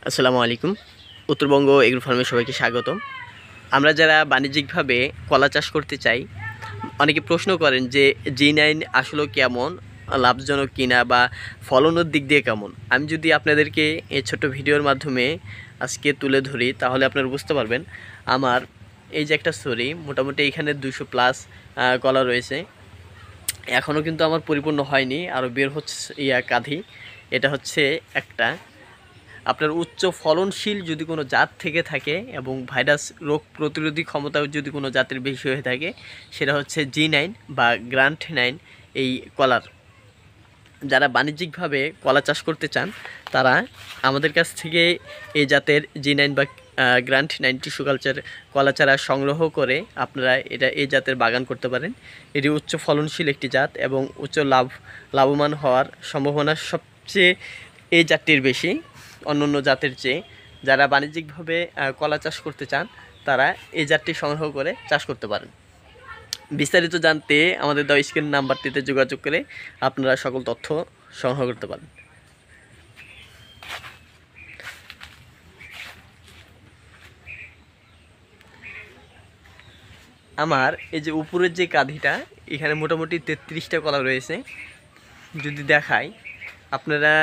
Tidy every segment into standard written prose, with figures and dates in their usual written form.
আসসালামু আলাইকুম। উত্তরবঙ্গ এগ্রো ফার্মে সবাইকে স্বাগতম। আমরা যারা বাণিজ্যিকভাবে কলা চাষ করতে চাই, অনেকে প্রশ্ন করেন যে G9 আসলে কেমন, লাভজনক কিনা বা ফলনের দিক দিয়ে কেমন। আমি যদি আপনাদেরকে এই ছোট্ট ভিডিওর মাধ্যমে আজকে তুলে ধরি, তাহলে আপনারা বুঝতে পারবেন। আমার এই যে একটা স্টোরি, মোটামুটি এখানে 200+ কলা রয়েছে। এখনও কিন্তু আমার পরিপূর্ণ হয়নি, আরও বের হচ্ছে কাঁধি। এটা হচ্ছে একটা আপনার উচ্চ ফলনশীল যদি কোনো জাত থেকে থাকে এবং ভাইরাস রোগ প্রতিরোধী ক্ষমতাও যদি কোনো জাতের বেশি হয়ে থাকে, সেটা হচ্ছে G9 বা গ্রান্ট 9। এই কলার যারা বাণিজ্যিকভাবে কলা চাষ করতে চান, তারা আমাদের কাছ থেকে এই জাতের G9 বা গ্রান্ট 9 টিস্যু কালচার কলা চারা সংগ্রহ করে আপনারা এই জাতের বাগান করতে পারেন। এটি উচ্চ ফলনশীল একটি জাত এবং উচ্চ লাভবান হওয়ার সম্ভাবনা সবচেয়ে এই জাতটির বেশি অন্যান্য জাতের চেয়ে। যারা বাণিজ্যিকভাবে কলা চাষ করতে চান, তারা এই জাতটি সংগ্রহ করে চাষ করতে পারেন। বিস্তারিত জানতে আমাদের দেওয়া স্ক্রিন নাম্বারটিতে যোগাযোগ করে আপনারা সকল তথ্য সংগ্রহ করতে পারেন। আমার এই যে উপরের যে কাঁধিটা, এখানে মোটামুটি 33টা কলা রয়েছে। যদি দেখাই, আপনারা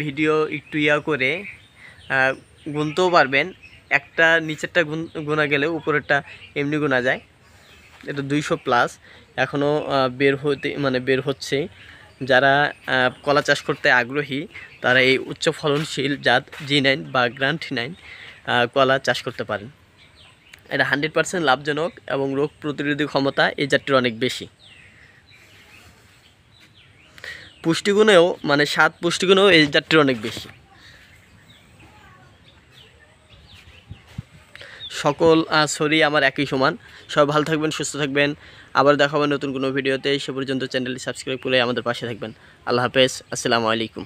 ভিডিও একটু করে গুনতেও পারবেন। একটা নিচেরটা গোনা গেলে উপরেরটা এমনি গোনা যায়। এটা 200+ এখনও বের হচ্ছে। যারা কলা চাষ করতে আগ্রহী, তারা এই উচ্চ ফলনশীল জাত G9 বা গ্রান্ট 9 কলা চাষ করতে পারেন। এটা 100% লাভজনক এবং রোগ প্রতিরোধী ক্ষমতা এই জাতটির অনেক বেশি। পুষ্টিগুণেও স্বাদ পুষ্টিগুণেও এই জাতটির অনেক বেশি। সকল সরি আমার একই সমান। সবাই ভালো থাকবেন, সুস্থ থাকবেন। আবার দেখা হবে নতুন কোনো ভিডিওতে। সে পর্যন্ত চ্যানেলটি সাবস্ক্রাইব করে আমাদের পাশে থাকবেন। আল্লাহ হাফেজ। আসসালামু আলাইকুম।